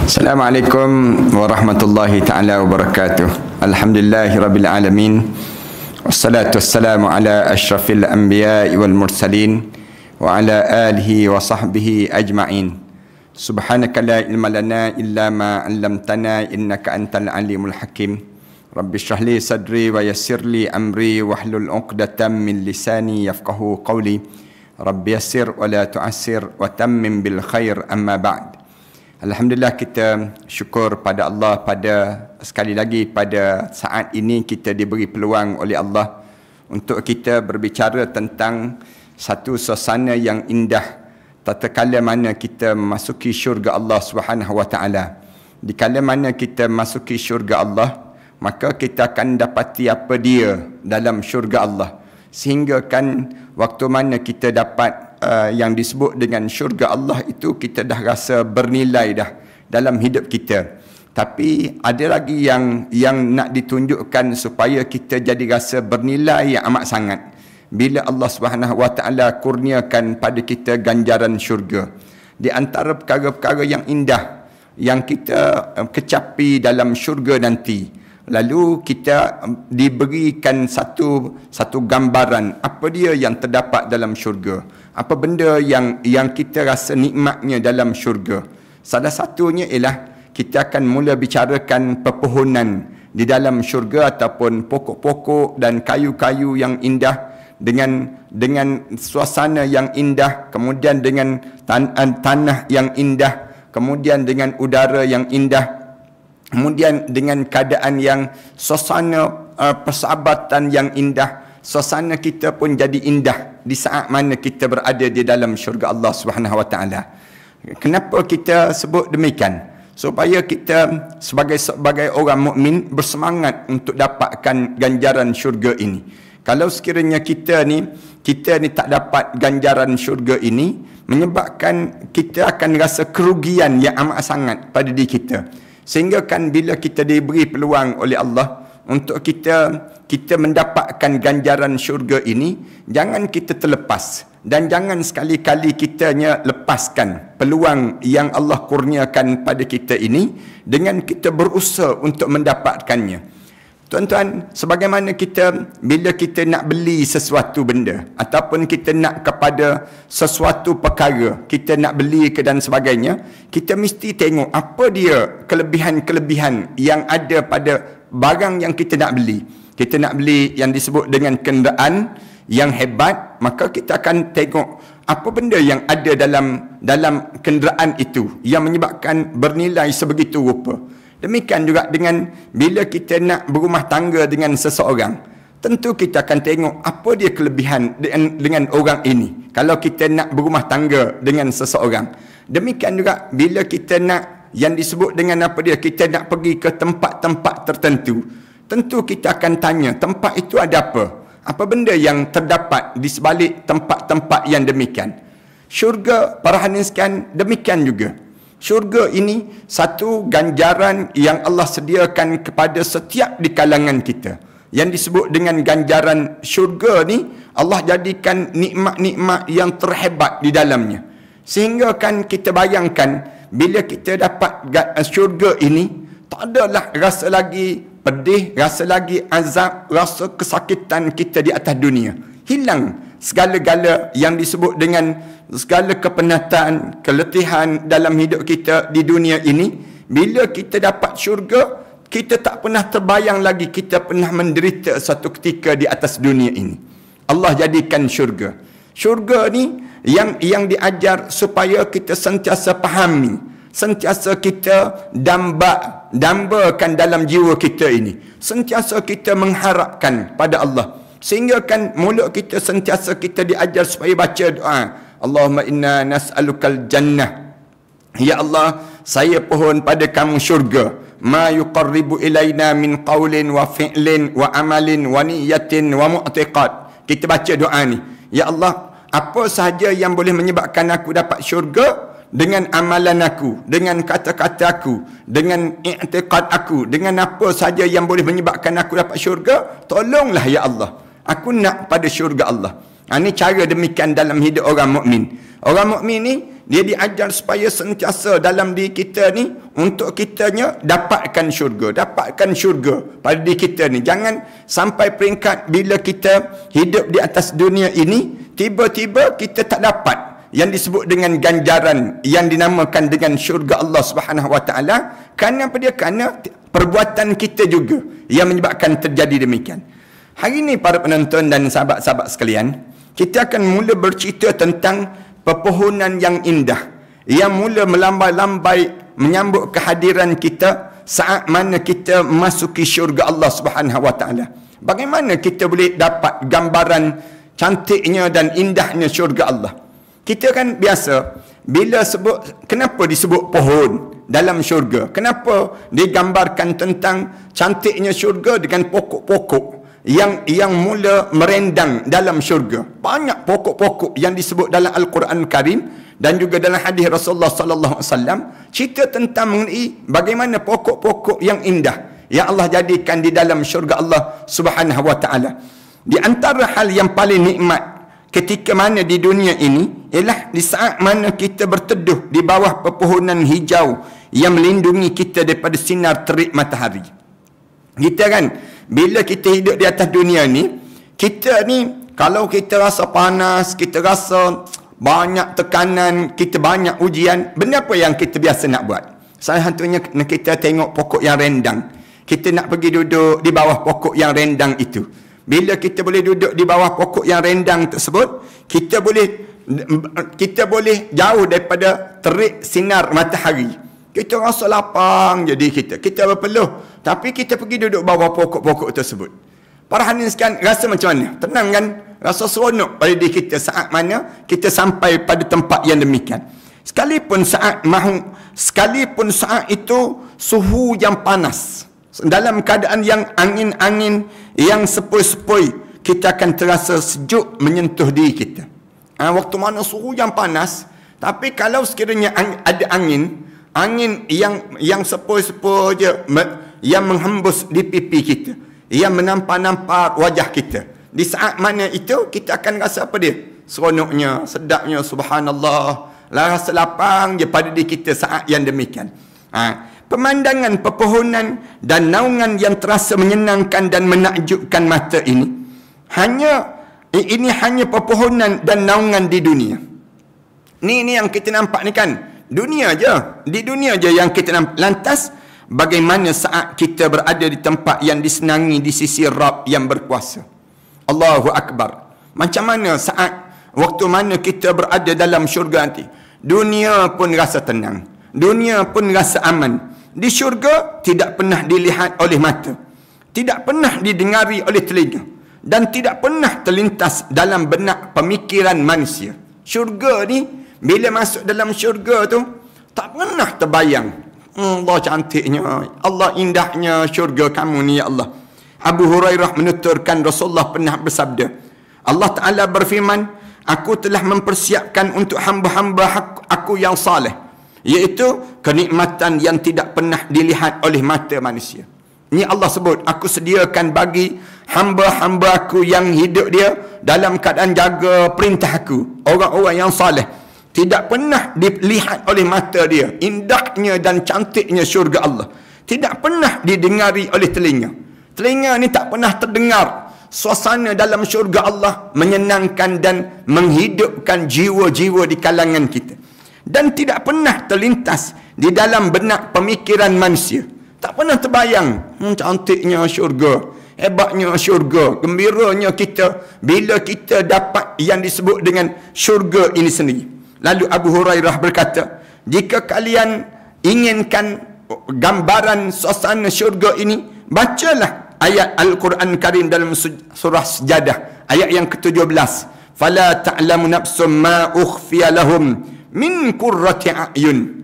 Assalamualaikum warahmatullahi taala wabarakatuh. Alhamdulillahirabbil alamin. Wassalatu wassalamu ala asyrafil anbiya'i wal mursalin wa ala alihi wa sahbihi ajma'in. Subhanaka la ilma lana illa ma 'allamtana innaka antal alimul hakim. Rabbi shrah li sadri wa yassir li amri wahlul 'uqdatam min lisani yafqahu qawli. Rabbi yassir wa la tu'assir wa tammim bil khair, amma ba'd. Alhamdulillah, kita syukur pada Allah sekali lagi pada saat ini kita diberi peluang oleh Allah untuk kita berbicara tentang satu suasana yang indah tatkala mana kita memasuki syurga Allah Subhanahu wa taala. Di kala mana kita memasuki syurga Allah, maka kita akan dapati apa dia dalam syurga Allah. Sehingga kan waktu mana kita dapat yang disebut dengan syurga Allah itu, kita dah rasa bernilai dah dalam hidup kita. Tapi ada lagi yang nak ditunjukkan supaya kita jadi rasa bernilai yang amat sangat bila Allah Subhanahu wa taala kurniakan pada kita ganjaran syurga. Di antara perkara-perkara yang indah yang kita kecapi dalam syurga nanti, lalu kita diberikan satu gambaran apa dia yang terdapat dalam syurga, apa benda yang kita rasa nikmatnya dalam syurga. Salah satunya ialah kita akan mula bicarakan pepohonan di dalam syurga ataupun pokok-pokok dan kayu-kayu yang indah dengan suasana yang indah, kemudian dengan tanah yang indah, kemudian dengan udara yang indah, kemudian dengan keadaan yang suasana persahabatan yang indah. Suasana kita pun jadi indah di saat mana kita berada di dalam syurga Allah Subhanahu wa taala. Kenapa kita sebut demikian? Supaya kita sebagai orang mukmin bersemangat untuk dapatkan ganjaran syurga ini. Kalau sekiranya kita ni tak dapat ganjaran syurga ini, menyebabkan kita akan rasa kerugian yang amat sangat pada diri kita. Sehingga kan bila kita diberi peluang oleh Allah untuk kita mendapatkan ganjaran syurga ini, jangan kita terlepas dan jangan sekali-kali kitanya lepaskan peluang yang Allah kurniakan pada kita ini dengan kita berusaha untuk mendapatkannya. Tuan-tuan, sebagaimana bila kita nak beli sesuatu benda ataupun kita nak kepada sesuatu perkara, kita nak beli ke dan sebagainya, kita mesti tengok apa dia kelebihan-kelebihan yang ada pada barang yang kita nak beli. Kita nak beli yang disebut dengan kenderaan yang hebat, maka kita akan tengok apa benda yang ada dalam kenderaan itu yang menyebabkan bernilai sebegitu rupa. Demikian juga dengan bila kita nak berumah tangga dengan seseorang, tentu kita akan tengok apa dia kelebihan dengan orang ini kalau kita nak berumah tangga dengan seseorang. Demikian juga bila kita nak yang disebut dengan apa dia, kita nak pergi ke tempat-tempat tertentu, tentu kita akan tanya tempat itu ada apa? Apa benda yang terdapat di sebalik tempat-tempat yang demikian? Syurga, para hadirin sekalian, demikian juga. Syurga ini satu ganjaran yang Allah sediakan kepada setiap di kalangan kita. Yang disebut dengan ganjaran syurga ni, Allah jadikan nikmat-nikmat yang terhebat di dalamnya. Sehingga kan kita bayangkan bila kita dapat syurga ini, tak adalah rasa lagi pedih, rasa lagi azab, rasa kesakitan kita di atas dunia. Hilang segala-gala yang disebut dengan segala kepenatan, keletihan dalam hidup kita di dunia ini. Bila kita dapat syurga, kita tak pernah terbayang lagi kita pernah menderita satu ketika di atas dunia ini. Allah jadikan syurga. Syurga ni yang diajar supaya kita sentiasa fahami, sentiasa kita dambakan dalam jiwa kita ini, sentiasa kita mengharapkan pada Allah. Sehingga kan mulut kita sentiasa kita diajar supaya baca doa, Allahumma inna nas'alukal jannah. Ya Allah, saya pohon pada kamu syurga. Ma yuqarribu ilaina min qawlin wa fi'lin wa amalin wa niyatin wa mu'tiqad. Kita baca doa ni. Ya Allah, apa sahaja yang boleh menyebabkan aku dapat syurga, dengan amalan aku, dengan kata-kata aku, dengan i'tiqad aku, dengan apa sahaja yang boleh menyebabkan aku dapat syurga, tolonglah ya Allah. Aku nak pada syurga Allah. Ini cara demikian dalam hidup orang mukmin. Orang mukmin ni dia diajar supaya sentiasa dalam diri kita ni untuk kitanya dapatkan syurga pada diri kita ni. Jangan sampai peringkat bila kita hidup di atas dunia ini tiba-tiba kita tak dapat yang disebut dengan ganjaran yang dinamakan dengan syurga Allah Subhanahu Wa Taala. Kerana apa dia? Kerana perbuatan kita juga yang menyebabkan terjadi demikian. Hari ini para penonton dan sahabat-sahabat sekalian, kita akan mula bercerita tentang pepohonan yang indah yang mula melambai-lambai menyambut kehadiran kita saat mana kita memasuki syurga Allah Subhanahu Wa Taala. Bagaimana kita boleh dapat gambaran cantiknya dan indahnya syurga Allah? Kita kan biasa bila sebut, kenapa disebut pohon dalam syurga? Kenapa digambarkan tentang cantiknya syurga dengan pokok-pokok yang mula merendang dalam syurga? Banyak pokok-pokok yang disebut dalam Al-Quran Karim dan juga dalam hadis Rasulullah sallallahu alaihi wasallam cerita tentang mengenai bagaimana pokok-pokok yang indah yang Allah jadikan di dalam syurga Allah Subhanahu Wa Taala. Di antara hal yang paling nikmat ketika mana di dunia ini ialah di saat mana kita berteduh di bawah pepohonan hijau yang melindungi kita daripada sinar terik matahari. Kita kan bila kita hidup di atas dunia ni, kita ni kalau kita rasa panas, kita rasa banyak tekanan, kita banyak ujian, benda apa yang kita biasa nak buat? Salah satunya kita tengok pokok yang rendang. Kita nak pergi duduk di bawah pokok yang rendang itu. Bila kita boleh duduk di bawah pokok yang rendang tersebut, kita boleh jauh daripada terik sinar matahari. Kita rasa lapang jadi kita berpeluh. Tapi kita pergi duduk bawah pokok-pokok tersebut. Para hadirin sekalian, rasa macam mana? Tenang kan? Rasa seronok pada diri kita saat mana kita sampai pada tempat yang demikian. Sekalipun saat itu suhu yang panas, dalam keadaan yang angin-angin yang sepoi-sepoi, kita akan terasa sejuk menyentuh diri kita. Waktu mana suhu yang panas, tapi kalau sekiranya ada angin yang sepoi-sepoi je, yang menghembus di pipi kita, yang menampak-nampak wajah kita, di saat mana itu kita akan rasa apa dia? Seronoknya, sedapnya, subhanallah, rasa lapang je pada diri kita saat yang demikian. Pemandangan pepohonan dan naungan yang terasa menyenangkan dan menakjubkan mata ini hanya pepohonan dan naungan di dunia. Ni yang kita nampak ni kan dunia je. Di dunia je yang kita nampak. Lantas bagaimana saat kita berada di tempat yang disenangi di sisi Rabb yang berkuasa? Allahu Akbar. Macam mana saat waktu mana kita berada dalam syurga nanti? Dunia pun rasa tenang, dunia pun rasa aman. Di syurga tidak pernah dilihat oleh mata, tidak pernah didengari oleh telinga, dan tidak pernah terlintas dalam benak pemikiran manusia. Syurga ni, bila masuk dalam syurga tu, tak pernah terbayang. Allah cantiknya, Allah indahnya syurga kamu ni ya Allah. Abu Hurairah menuturkan Rasulullah pernah bersabda, Allah Ta'ala berfirman, aku telah mempersiapkan untuk hamba-hamba aku yang saleh, iaitu kenikmatan yang tidak pernah dilihat oleh mata manusia. Ini Allah sebut, aku sediakan bagi hamba-hamba aku yang hidup dia dalam keadaan jaga perintah aku, orang-orang yang saleh, tidak pernah dilihat oleh mata dia indahnya dan cantiknya syurga Allah. Tidak pernah didengari oleh telinga. Telinga ni tak pernah terdengar suasana dalam syurga Allah menyenangkan dan menghidupkan jiwa-jiwa di kalangan kita. Dan tidak pernah terlintas di dalam benak pemikiran manusia. Tak pernah terbayang, cantiknya syurga, hebatnya syurga, gembiranya kita bila kita dapat yang disebut dengan syurga ini sendiri. Lalu Abu Hurairah berkata, jika kalian inginkan gambaran suasana syurga ini, bacalah ayat Al-Quran Karim dalam surah Sajadah, ayat yang ke-17. Fala ta'lamu nafsum ma ukhfiya lahum min qurrati a'yun.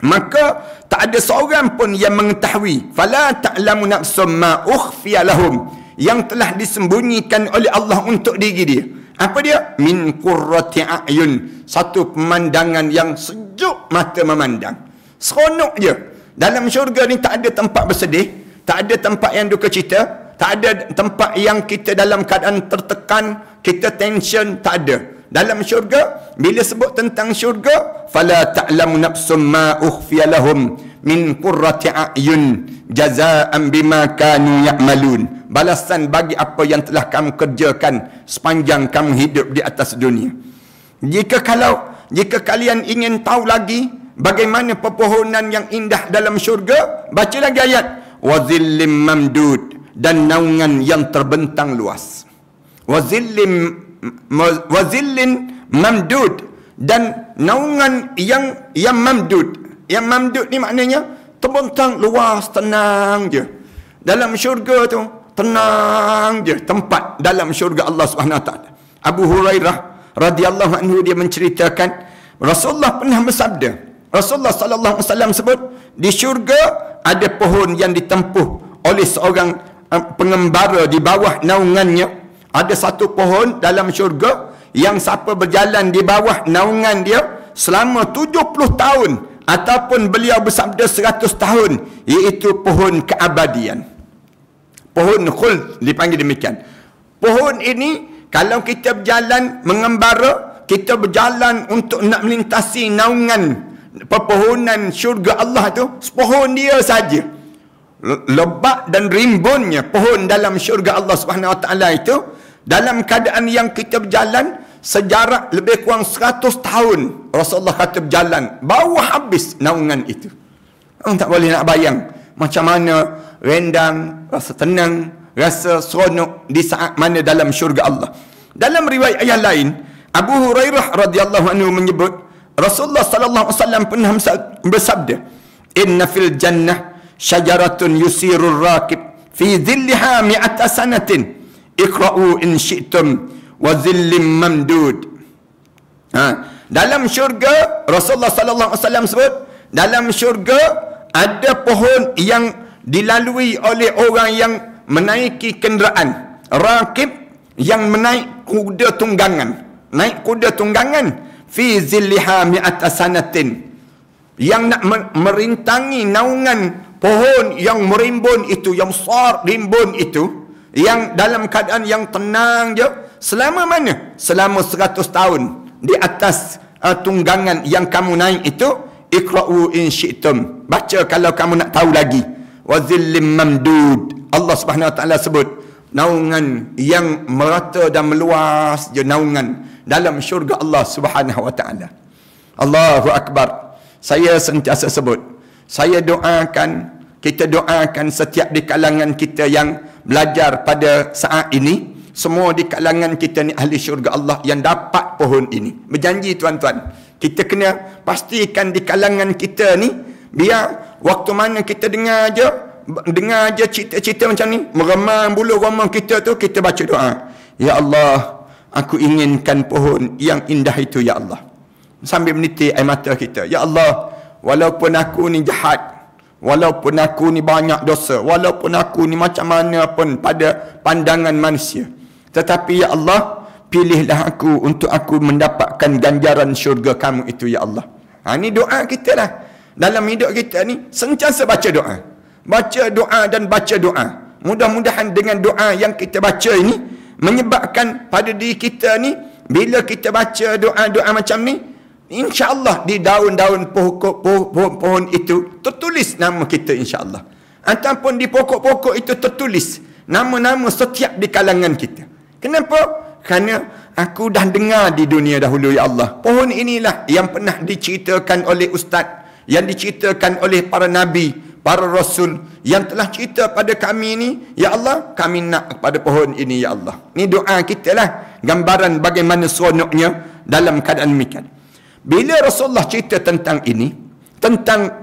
Maka tak ada seorang pun yang mengetahui, fala ta'lamu nafsum ma ukhfiya lahum, yang telah disembunyikan oleh Allah untuk diri dia. Apa dia? Min qurrati a'yun, satu pemandangan yang sejuk mata memandang. Seronok je. Dalam syurga ni tak ada tempat bersedih, tak ada tempat yang duka cita, tak ada tempat yang kita dalam keadaan tertekan, kita tension, tak ada. dalam syurga. Bila sebut tentang syurga, fala ta'lamu nafsum ma ukhfiya lahum min qurrati a'yun jazaa'an bima kanu ya'malun. Balasan bagi apa yang telah kamu kerjakan sepanjang kamu hidup di atas dunia. Jika kalian ingin tahu lagi bagaimana pepohonan yang indah dalam syurga, baca lagi ayat wazillim mamdud, dan naungan yang terbentang luas. Wazillin mamdud, dan naungan yang mamdud. Yang mamdud ni maknanya terbentang luas, tenang je. Dalam syurga tu tenang je tempat dalam syurga Allah Subhanahu Wa Taala. Abu Hurairah radhiyallahu anhu dia menceritakan Rasulullah pernah bersabda. Rasulullah sallallahu alaihi wasallam sebut di syurga ada pohon yang ditempuh oleh seorang pengembara di bawah naungannya. Ada satu pohon dalam syurga yang siapa berjalan di bawah naungan dia selama 70 tahun ataupun beliau bersabda 100 tahun, iaitu pohon keabadian. Pohon khuld dipanggil demikian. Pohon ini kalau kita berjalan mengembara, kita berjalan untuk nak melintasi naungan pepohonan syurga Allah tu, sepohon dia saja. Lebat dan rimbunnya pohon dalam syurga Allah Subhanahu Wa Taala itu, dalam keadaan yang kita berjalan sejarak lebih kurang 100 tahun Rasulullah kata berjalan, baru habis naungan itu. Orang tak boleh nak bayang macam mana rendang, rasa tenang, rasa seronok di saat mana dalam syurga Allah. Dalam riwayat yang lain, Abu Hurairah radhiyallahu anhu menyebut Rasulullah sallallahu alaihi wasallam pernah bersabda, "Inna fil jannah syajaratun yusirur rakib fi dhilliha mi'ata sanatin iqra'u in syi'tum wa dhillim mamdud." Dalam syurga Rasulullah sallallahu alaihi wasallam sebut, dalam syurga ada pohon yang dilalui oleh orang yang menaiki kenderaan, rakib yang menaik kuda tunggangan, fi zilliha mi'ata sanatin, yang nak merintangi naungan pohon yang merimbun itu, yang besar rimbun itu, yang dalam keadaan yang tenang je, selama mana? Selama 100 tahun di atas tunggangan yang kamu naik itu. Iqra'u in syi'tum, baca kalau kamu nak tahu lagi. Wa zillim mamdud, Allah Subhanahu Wa Taala sebut naungan yang merata dan meluas je naungan dalam syurga Allah Subhanahu Wa Taala. Allahu Akbar. Saya sentiasa sebut, saya doakan, kita doakan setiap di kalangan kita yang belajar pada saat ini, semua di kalangan kita ni ahli syurga Allah yang dapat pohon ini. Berjanji tuan-tuan, kita kena pastikan di kalangan kita ni, biar waktu mana kita dengar je cerita-cerita macam ni, meremang bulu roma kita tu, kita baca doa, ya Allah, aku inginkan pohon yang indah itu ya Allah, sambil menitik air mata kita. Ya Allah, walaupun aku ni jahat, walaupun aku ni banyak dosa, walaupun aku ni macam mana pun pada pandangan manusia, tetapi ya Allah, pilihlah aku untuk aku mendapatkan ganjaran syurga kamu itu ya Allah. Ini doa kita lah. Dalam hidup kita ni sentiasa baca doa. Baca doa dan baca doa. Mudah-mudahan dengan doa yang kita baca ini menyebabkan pada diri kita ni, bila kita baca doa-doa macam ni, insya-Allah di daun-daun pohon itu tertulis nama kita insya-Allah. Ataupun di pokok-pokok itu tertulis nama-nama setiap di kalangan kita. Kenapa? Kerana aku dah dengar di dunia dahulu ya Allah, pohon inilah yang pernah diceritakan oleh ustaz, yang diceritakan oleh para nabi, para rasul, yang telah cerita pada kami ini. Ya Allah, kami nak kepada pohon ini ya Allah. Ini doa kita lah, gambaran bagaimana seronoknya dalam keadaan demikian. Bila Rasulullah cerita tentang ini, tentang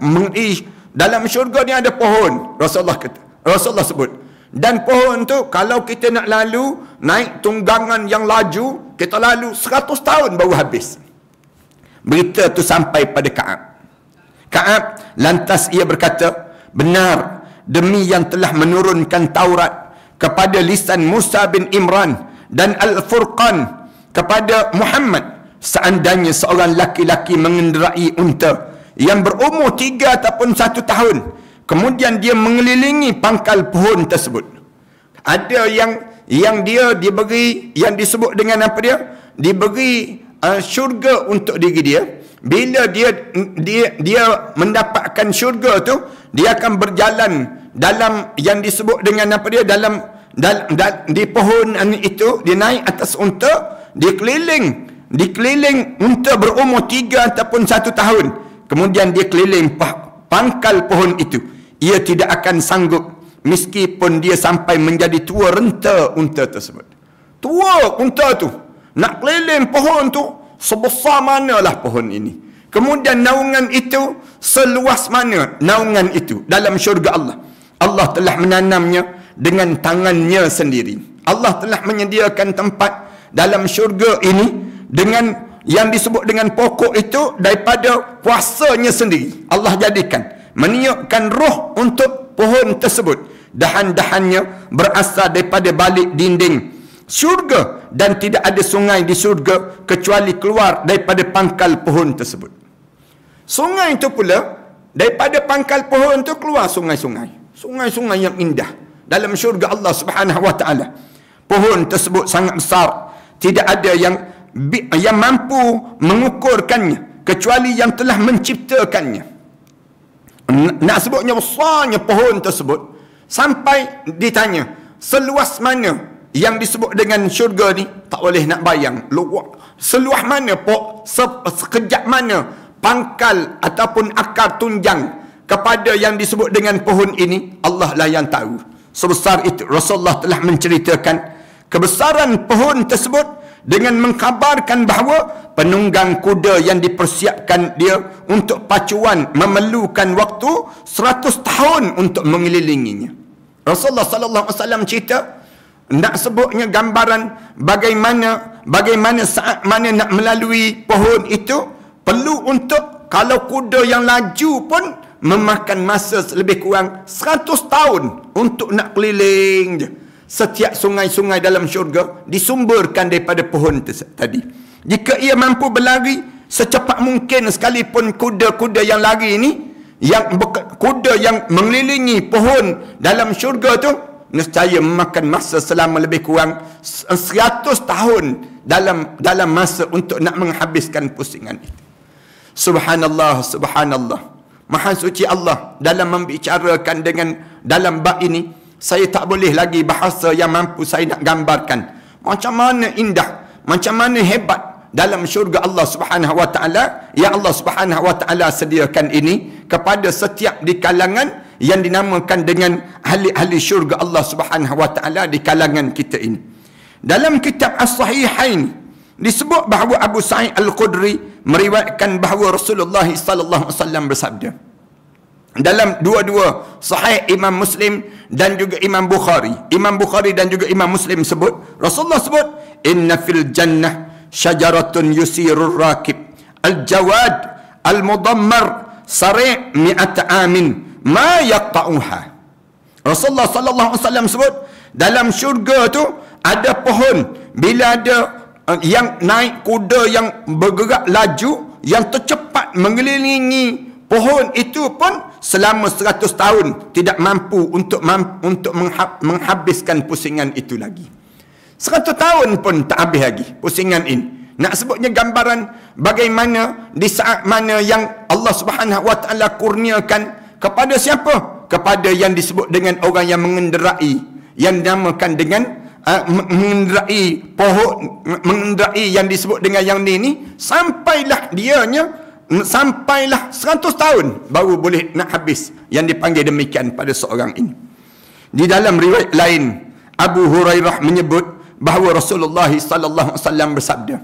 dalam syurga ni ada pohon, Rasulullah sebut. Dan pohon tu kalau kita nak lalu, naik tunggangan yang laju, kita lalu 100 tahun baru habis. Berita tu sampai pada Ka'ab lantas ia berkata, benar demi yang telah menurunkan Taurat kepada lisan Musa bin Imran dan Al-Furqan kepada Muhammad, seandainya seorang laki-laki mengenderai unta yang berumur 3 ataupun 1 tahun, kemudian dia mengelilingi pangkal pohon tersebut. Ada yang dia diberi yang disebut dengan apa dia? diberi syurga untuk diri dia. Bila dia mendapatkan syurga tu, dia akan berjalan dalam yang disebut dengan apa dia, dalam di pohon itu, dia naik atas unta, dia keliling unta berumur 3 ataupun 1 tahun. Kemudian dia keliling pangkal pohon itu. Ia tidak akan sanggup meskipun dia sampai menjadi tua renta unta tersebut. Tua unta tu nak keliling pohon tu, sebesar manalah pohon ini. Kemudian naungan itu seluas mana naungan itu dalam syurga Allah. Allah telah menanamnya dengan tangannya sendiri. Allah telah menyediakan tempat dalam syurga ini dengan yang disebut dengan pokok itu daripada kuasanya sendiri. Allah jadikan, meniupkan roh untuk pohon tersebut. Dahan-dahannya berasal daripada balik dinding syurga, dan tidak ada sungai di syurga kecuali keluar daripada pangkal pohon tersebut. Sungai itu pula, daripada pangkal pohon itu keluar sungai-sungai. Sungai-sungai yang indah dalam syurga Allah Subhanahu wa taala. Pohon tersebut sangat besar, tidak ada yang mampu mengukurkannya kecuali yang telah menciptakannya. Nak sebutnya besarnya pohon tersebut, sampai ditanya seluas mana yang disebut dengan syurga ni, tak boleh nak bayang. Seluas mana, sekejap mana pangkal ataupun akar tunjang kepada yang disebut dengan pohon ini, Allah lah yang tahu. Sebesar itu Rasulullah telah menceritakan kebesaran pohon tersebut dengan mengkabarkan bahawa penunggang kuda yang dipersiapkan dia untuk pacuan memerlukan waktu 100 tahun untuk mengelilinginya. Rasulullah sallallahu alaihi wasallam cerita, nak sebutnya gambaran bagaimana saat mana nak melalui pohon itu, perlu untuk, kalau kuda yang laju pun memakan masa lebih kurang 100 tahun untuk nak keliling je. Setiap sungai-sungai dalam syurga disumberkan daripada pohon tadi. Jika ia mampu berlari secepat mungkin, sekalipun kuda-kuda yang lari ini, kuda yang mengelilingi pohon dalam syurga tu, nescaya memakan masa selama lebih kurang 100 tahun dalam masa untuk nak menghabiskan pusingan itu. Subhanallah, subhanallah. Maha suci Allah dalam membicarakan dalam bab ini. Saya tak boleh lagi bahasa yang mampu saya nak gambarkan macam mana indah, macam mana hebat dalam syurga Allah Subhanahu wa taala yang Allah Subhanahu wa taala sediakan ini kepada setiap di kalangan yang dinamakan dengan ahli-ahli syurga Allah Subhanahu wa taala di kalangan kita ini. Dalam kitab As-Sahihain disebut bahawa Abu Sa'id Al-Khudri meriwayatkan bahawa Rasulullah sallallahu alaihi wasallam bersabda dalam dua-dua sahih Imam Muslim dan juga Imam Bukhari. Imam Bukhari dan juga Imam Muslim sebut, Rasulullah sebut, inna fil jannah syajaratun yusirur rakib al-jawad al-mudammar sari' mi'at amin ma yaqta'uha. Rasulullah sallallahu alaihi wasallam sebut, dalam syurga tu ada pohon, bila ada yang naik kuda yang bergerak laju, yang tercepat mengelilingi pohon itu pun selama 100 tahun tidak mampu untuk menghabiskan pusingan itu lagi. 100 tahun pun tak habis lagi pusingan ini. Nak sebutnya gambaran bagaimana di saat mana yang Allah Subhanahu wa taala kurniakan kepada siapa? Kepada yang disebut dengan orang yang mengenderai, yang dinamakan dengan mengenderai pohon, mengenderai yang disebut dengan yang ni, sampailah 100 tahun baru boleh nak habis, yang dipanggil demikian pada seorang ini. Di dalam riwayat lain, Abu Hurairah menyebut bahawa Rasulullah sallallahu alaihi wasallam bersabda,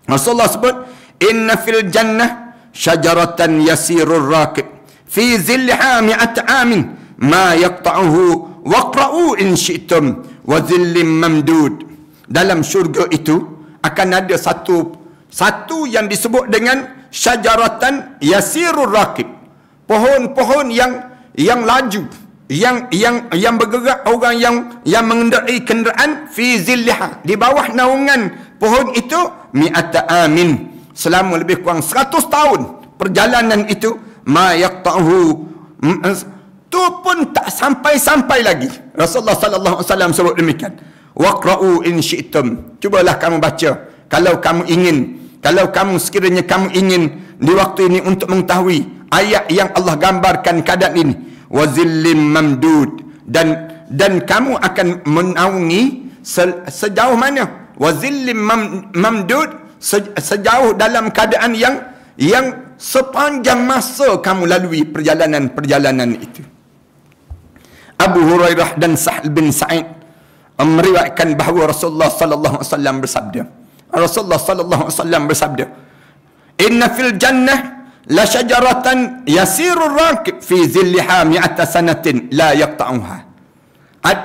Rasulullah sebut, inna fil jannah syajaratan yasirur rakib fi zilliha mi'at amin ma yaqta'uhu waqra'u in syi'tum wa zillim mamdud. Dalam syurga itu akan ada satu yang disebut dengan syajaratan yasirur rakib, pohon-pohon yang laju, yang bergerak, orang yang mengendarai kenderaan, fi zilliha, di bawah naungan pohon itu, mi'ata amin, selama lebih kurang 100 tahun perjalanan itu, ma yaqta'uhu, tu pun tak sampai-sampai lagi. Rasulullah sallallahu alaihi wasallam sebut demikian. Waqra'u in syi'tum, cubalah kamu baca kalau kamu sekiranya kamu ingin di waktu ini untuk mengetahui ayat yang Allah gambarkan keadaan ini, wa zillim mamdud, dan kamu akan menaungi sejauh mana? Wa zillim mamdud, sejauh dalam keadaan yang sepanjang masa kamu lalui perjalanan itu. Abu Hurairah dan Sahal bin Sa'id meriwayatkan bahawa Rasulullah sallallahu alaihi wasallam bersabda. Rasulullah sallallahu alaihi wasallam bersabda, "Inna fil jannah la syajaratan yasirur rakib fi zilliha mi'ata sanatin la yaqta'uha."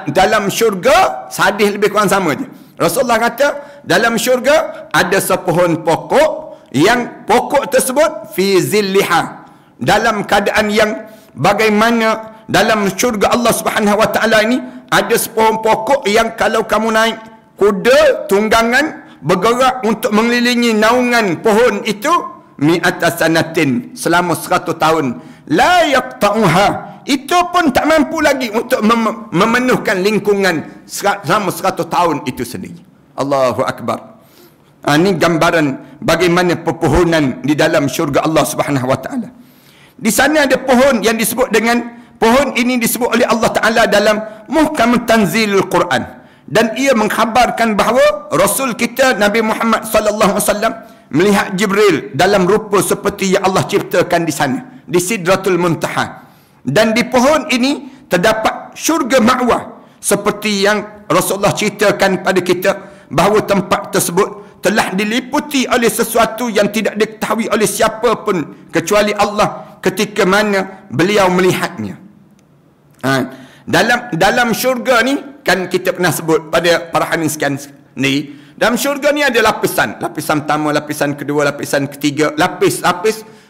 Dalam syurga, hadis lebih kurang sama je. Rasulullah kata, dalam syurga ada sepohon pokok yang pokok tersebut fi zilliha, dalam keadaan yang bagaimana dalam syurga Allah Subhanahu wa taala ini ada sepohon pokok yang kalau kamu naik kuda tunggangan bergerak untuk mengelilingi naungan pohon itu mi'ata sanatin, selama 100 tahun, la yaqta'uha, itu pun tak mampu lagi untuk memenuhkan lingkungan selama 100 tahun itu sendiri. Allahu Akbar. Ini gambaran bagaimana pepohonan di dalam syurga Allah Subhanahu wa taala. Di sana ada pohon yang disebut dengan, pohon ini disebut oleh Allah Taala dalam Muhkam Tanzilul Quran, dan ia mengkhabarkan bahawa Rasul kita Nabi Muhammad sallallahu alaihi wasallam melihat Jibril dalam rupa seperti yang Allah ciptakan di sana, di Sidratul Muntaha. Dan di pohon ini terdapat syurga ma'wah, seperti yang Rasulullah ceritakan pada kita bahawa tempat tersebut telah diliputi oleh sesuatu yang tidak diketahui oleh siapa pun kecuali Allah ketika mana beliau melihatnya. Dalam syurga ni, kan kita pernah sebut pada para hadirin sekalian ni, dalam syurga ni ada lapisan pertama, lapisan kedua, lapisan ketiga, lapis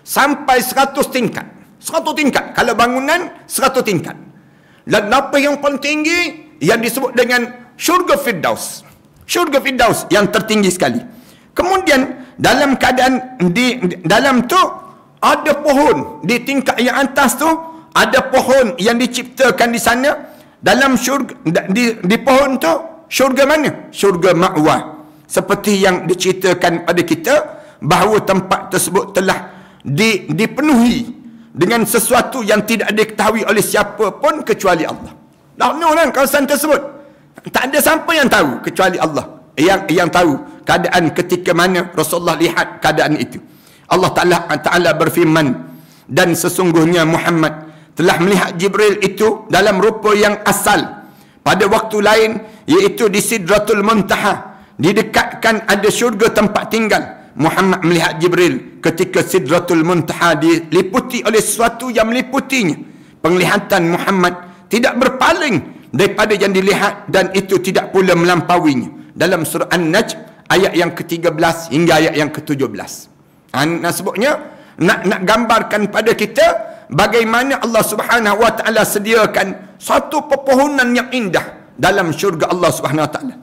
sampai 100 tingkat. 100 tingkat. Kalau bangunan 100 tingkat. Dan lapis yang paling tinggi yang disebut dengan syurga Firdaus. Syurga Firdaus yang tertinggi sekali. Kemudian dalam keadaan di dalam tu ada pohon di tingkat yang atas tu, ada pohon yang diciptakan di sana. Dalam syurga, di pohon tu syurga mana? Syurga ma'wah. Seperti yang diceritakan pada kita bahawa tempat tersebut telah dipenuhi dengan sesuatu yang tidak diketahui oleh siapa pun kecuali Allah. Dah penuh kan kawasan tersebut. Tak ada siapa yang tahu kecuali Allah yang tahu keadaan ketika mana Rasulullah lihat keadaan itu. Allah Ta'ala berfirman, dan sesungguhnya Muhammad telah melihat Jibril itu dalam rupa yang asal pada waktu lain, iaitu di Sidratul Muntaha, didekatkan ada syurga tempat tinggal. Muhammad melihat Jibril ketika Sidratul Muntaha diliputi oleh sesuatu yang meliputinya. Penglihatan Muhammad tidak berpaling daripada yang dilihat, dan itu tidak pula melampauinya. Dalam surah An-Najm ayat yang ke-13 hingga ayat yang ke-17. Nak sebutnya, nak gambarkan pada kita bagaimana Allah Subhanahu wa taala sediakan satu pepohonan yang indah dalam syurga Allah Subhanahu wa taala.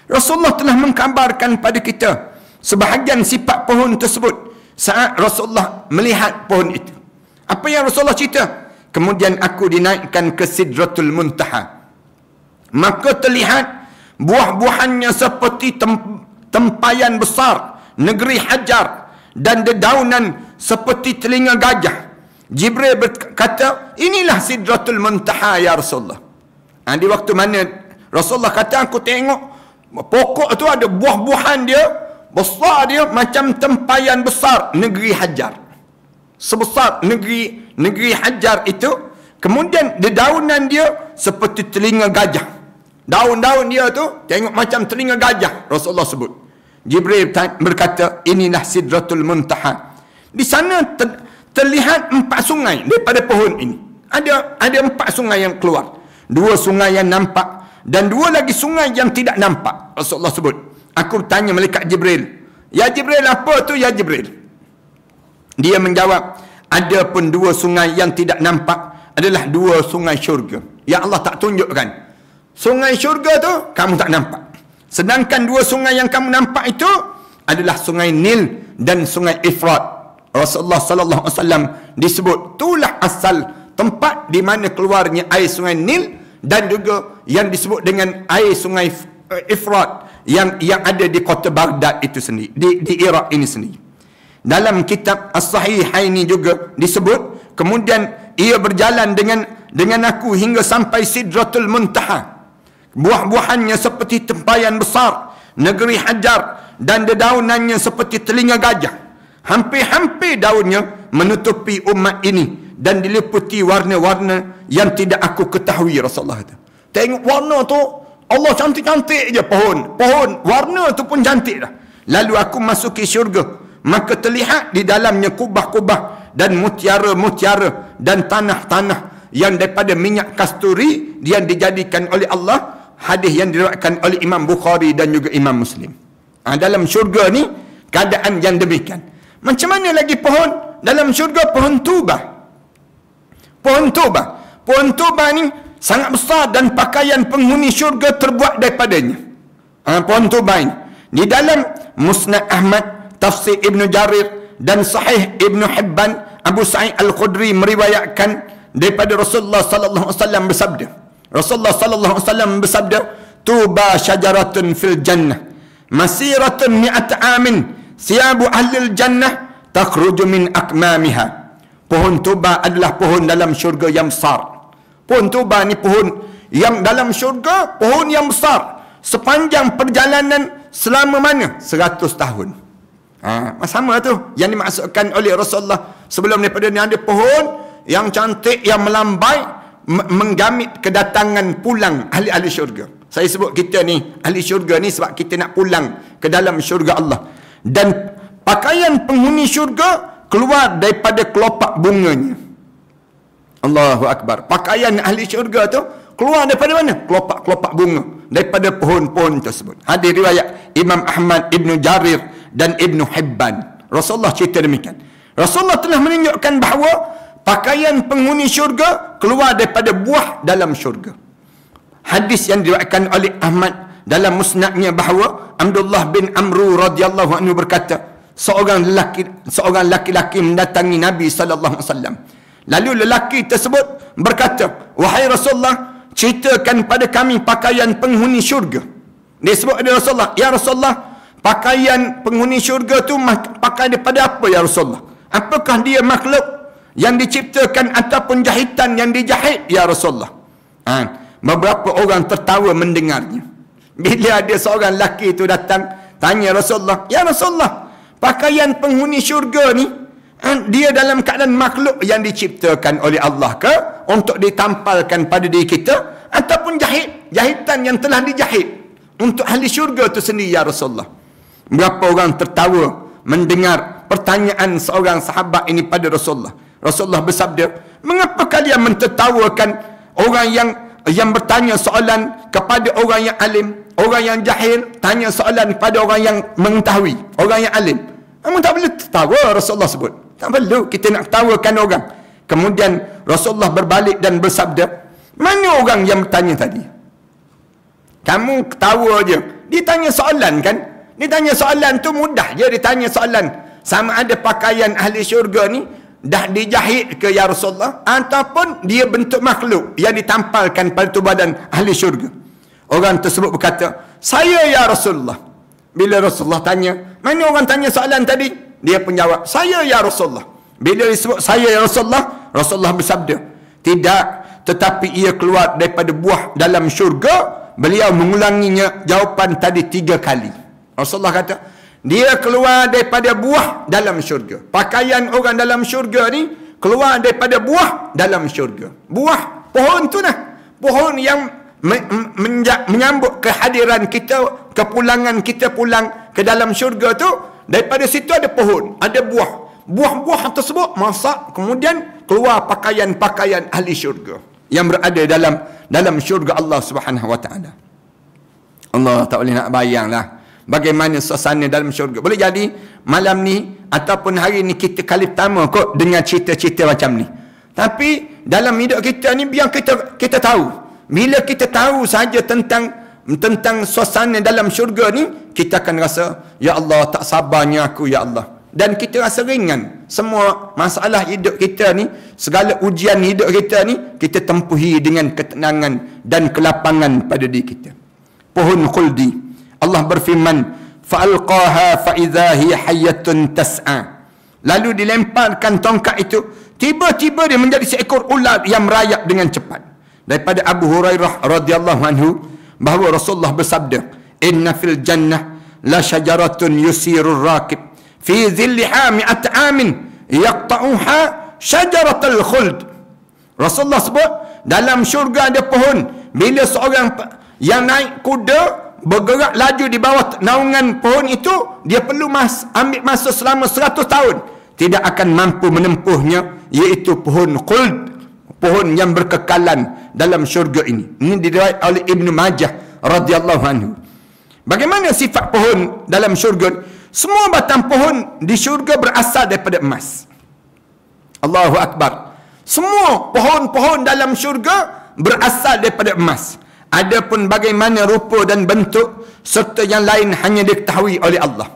Rasulullah telah menggambarkan pada kita sebahagian sifat pohon tersebut saat Rasulullah melihat pohon itu. Apa yang Rasulullah cerita? Kemudian aku dinaikkan ke Sidratul Muntaha, maka terlihat buah-buahannya seperti tempayan besar negeri Hajar, dan dedaunan seperti telinga gajah. Jibril berkata, inilah Sidratul Muntaha ya Rasulullah. Di waktu mana Rasulullah kata, aku tengok pokok tu ada buah-buahan dia besar, dia macam tempayan besar negeri Hajar, sebesar negeri Hajar itu. Kemudian dedaunan dia seperti telinga gajah. Daun-daun dia tu tengok macam telinga gajah, Rasulullah sebut. Jibril berkata, inilah Sidratul Muntaha. Di sana terlihat 4 sungai daripada pohon ini. Ada 4 sungai yang keluar. 2 sungai yang nampak dan 2 lagi sungai yang tidak nampak. Rasulullah sebut. Aku tanya malaikat Jibril, ya Jibril, apa tu ya Jibril? Dia menjawab, ada pun 2 sungai yang tidak nampak adalah 2 sungai syurga. Ya Allah tak tunjukkan. Sungai syurga tu kamu tak nampak. Sedangkan 2 sungai yang kamu nampak itu adalah sungai Nil dan sungai Efrat. Rasulullah sallallahu alaihi wasallam disebut itulah asal tempat di mana keluarnya air sungai Nil, dan juga yang disebut dengan air sungai Efrat yang ada di kota Baghdad itu sendiri, di Iraq ini sendiri. Dalam kitab As-Sahihaini juga disebut, kemudian ia berjalan dengan aku hingga sampai Sidratul Muntaha. Buah-buahannya seperti tempayan besar, negeri hajar, dan dedaunannya seperti telinga gajah. Hampir-hampir daunnya menutupi umat ini dan diliputi warna-warna yang tidak aku ketahui. Rasulullah kata, tengok warna tu, Allah cantik-cantik je pohon, warna tu pun cantik dah. Lalu aku masuki syurga, maka terlihat di dalamnya kubah-kubah dan mutiara-mutiara dan tanah-tanah yang daripada minyak kasturi yang dijadikan oleh Allah. Hadis yang diriwayatkan oleh Imam Bukhari dan juga Imam Muslim. Dalam syurga ni keadaan yang demikian. Macam mana lagi pohon dalam syurga? Pohon tuba. Pohon tuba ni sangat besar dan pakaian penghuni syurga terbuat daripadanya. Pohon tuba ini di dalam Musnad Ahmad, Tafsir Ibn Jarir dan Sahih Ibn Hibban, Abu Sa'id Al-Khudri meriwayatkan daripada Rasulullah sallallahu alaihi wasallam bersabda. Rasulullah sallallahu alaihi wasallam bersabda, "Tuba syajaratun fil jannah, masiratun mi'at amin, siyabu ahlil jannah takhruju min akmamiha." Pohon tuba adalah pohon dalam syurga yang besar. Pohon tuba ni pohon yang dalam syurga, pohon yang besar. Sepanjang perjalanan selama mana? 100 tahun. Sama tu yang dimaksudkan oleh Rasulullah sebelum daripada ni. Ada pohon yang cantik, yang melambai, menggamit kedatangan pulang ahli-ahli syurga. Saya sebut kita ni ahli syurga ni sebab kita nak pulang ke dalam syurga Allah. Dan pakaian penghuni syurga keluar daripada kelopak bunganya. Allahu Akbar. Pakaian ahli syurga tu keluar daripada mana? Kelopak-kelopak bunga, daripada pohon-pohon tersebut. Hadis riwayat Imam Ahmad, Ibn Jarir dan Ibn Hibban. Rasulullah cerita demikian. Rasulullah telah menunjukkan bahawa pakaian penghuni syurga keluar daripada buah dalam syurga. Hadis yang diriwayatkan oleh Ahmad dalam musnadnya bahawa Abdullah bin Amru radhiyallahu anhu berkata, seorang lelaki mendatangi Nabi sallallahu alaihi wasallam. Lalu lelaki tersebut berkata, "Wahai Rasulullah, ceritakan pada kami pakaian penghuni syurga." Dia sebut kepada Rasulullah, "Ya Rasulullah, pakaian penghuni syurga tu pakai daripada apa ya Rasulullah? Apakah dia makhluk yang diciptakan ataupun jahitan yang dijahit ya Rasulullah?" Beberapa orang tertawa mendengarnya. Bila ada seorang lelaki itu datang tanya Rasulullah, "Ya Rasulullah, pakaian penghuni syurga ni dia dalam keadaan makhluk yang diciptakan oleh Allah ke untuk ditampalkan pada diri kita, ataupun jahitan yang telah dijahit untuk ahli syurga itu sendiri ya Rasulullah?" Berapa orang tertawa mendengar pertanyaan seorang sahabat ini pada Rasulullah. Rasulullah bersabda, "Mengapa kalian mentertawakan orang yang bertanya soalan kepada orang yang alim? Orang yang jahil tanya soalan kepada orang yang mengetahui, orang yang alim. Kamu tak boleh tertawa." Rasulullah sebut, tak perlu kita nak ketawakan orang. Kemudian Rasulullah berbalik dan bersabda, "Mana orang yang bertanya tadi? Kamu ketawa je. Dia tanya soalan kan? Dia tanya soalan tu mudah je. Dia tanya soalan sama ada pakaian ahli syurga ni dah dijahit ke ya Rasulullah, ataupun dia bentuk makhluk yang ditampalkan pada tubuh badan ahli syurga." Orang tersebut berkata, "Saya ya Rasulullah." Bila Rasulullah tanya, "Mana orang tanya soalan tadi?" Dia pun jawab, "Saya ya Rasulullah." Bila disebut "saya ya Rasulullah", Rasulullah bersabda, "Tidak, tetapi ia keluar daripada buah dalam syurga." Beliau mengulanginya jawapan tadi 3 kali. Rasulullah kata, dia keluar daripada buah dalam syurga. Pakaian orang dalam syurga ni keluar daripada buah dalam syurga. Buah, pohon tu nah. Pohon yang menyambut kehadiran kita, kepulangan kita pulang ke dalam syurga tu. Daripada situ ada pohon, ada buah. Buah-buah tersebut masak, kemudian keluar pakaian-pakaian ahli syurga yang berada dalam syurga Allah Subhanahu wa taala. Allah tak boleh nak bayanglah bagaimana suasana dalam syurga. Boleh jadi malam ni ataupun hari ni kita kali pertama kot dengar cerita-cerita macam ni. Tapi dalam hidup kita ni biar kita tahu. Bila kita tahu saja tentang suasana dalam syurga ni, kita akan rasa, ya Allah, tak sabarnya aku ya Allah. Dan kita rasa ringan. Semua masalah hidup kita ni, segala ujian hidup kita ni, kita tempuhi dengan ketenangan dan kelapangan pada diri kita. Pohon khuldi Allah berfirman, fa'alqaha fa'idha hiya hayyatun tas'a. Lalu dilemparkan tongkat itu, tiba-tiba dia menjadi seekor ular yang merayap dengan cepat. Daripada Abu Hurairah radhiyallahu anhu bahawa Rasulullah bersabda, inna fil jannah la syajaratun yusirur rakib fi zilliha mi'at amin yaqta'uha syajaratul khuld. Rasulullah sebut, dalam syurga ada pohon, bila seorang yang naik kuda bergerak laju di bawah naungan pohon itu, dia perlu ambil masa selama 100 tahun, tidak akan mampu menempuhnya, iaitu pohon khuld, pohon yang berkekalan dalam syurga ini. Ini diriwayatkan oleh Ibnu Majah radhiyallahu anhu. Bagaimana sifat pohon dalam syurga? Semua batang pohon di syurga berasal daripada emas. Allahu Akbar. Semua pohon-pohon dalam syurga berasal daripada emas. Adapun bagaimana rupa dan bentuk serta yang lain hanya diketahui oleh Allah.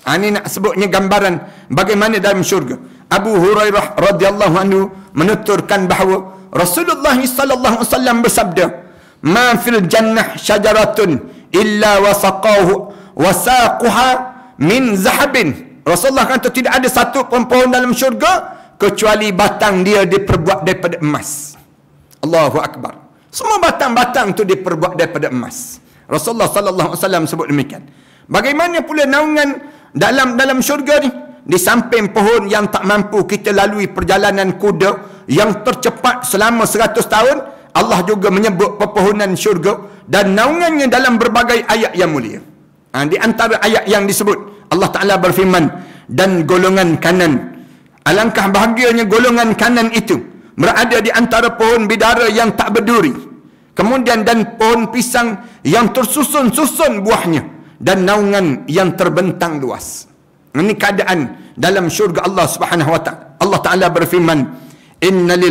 Ini nak sebutnya gambaran bagaimana dalam syurga. Abu Hurairah radhiyallahu anhu menuturkan bahawa Rasulullah sallallahu alaihi wasallam bersabda, "Ma fil jannah syajaratun illa wasaquha min zahabin." Rasulullah kata tidak ada satu pohon dalam syurga kecuali batang dia diperbuat daripada emas. Allahu Akbar. Semua batang-batang tu diperbuat daripada emas. Rasulullah sallallahu alaihi wasallam sebut demikian. Bagaimana pula naungan dalam syurga ni? Di samping pohon yang tak mampu kita lalui perjalanan kuda yang tercepat selama 100 tahun, Allah juga menyebut pepohonan syurga dan naungannya dalam berbagai ayat yang mulia. Di antara ayat yang disebut, Allah Ta'ala berfirman, dan golongan kanan. Alangkah bahagianya golongan kanan itu berada di antara pohon bidara yang tak berduri. Kemudian dan pohon pisang yang tersusun-susun buahnya dan naungan yang terbentang luas. Ini keadaan dalam syurga Allah Subhanahu wa Ta'ala. Allah Ta'ala berfirman, innal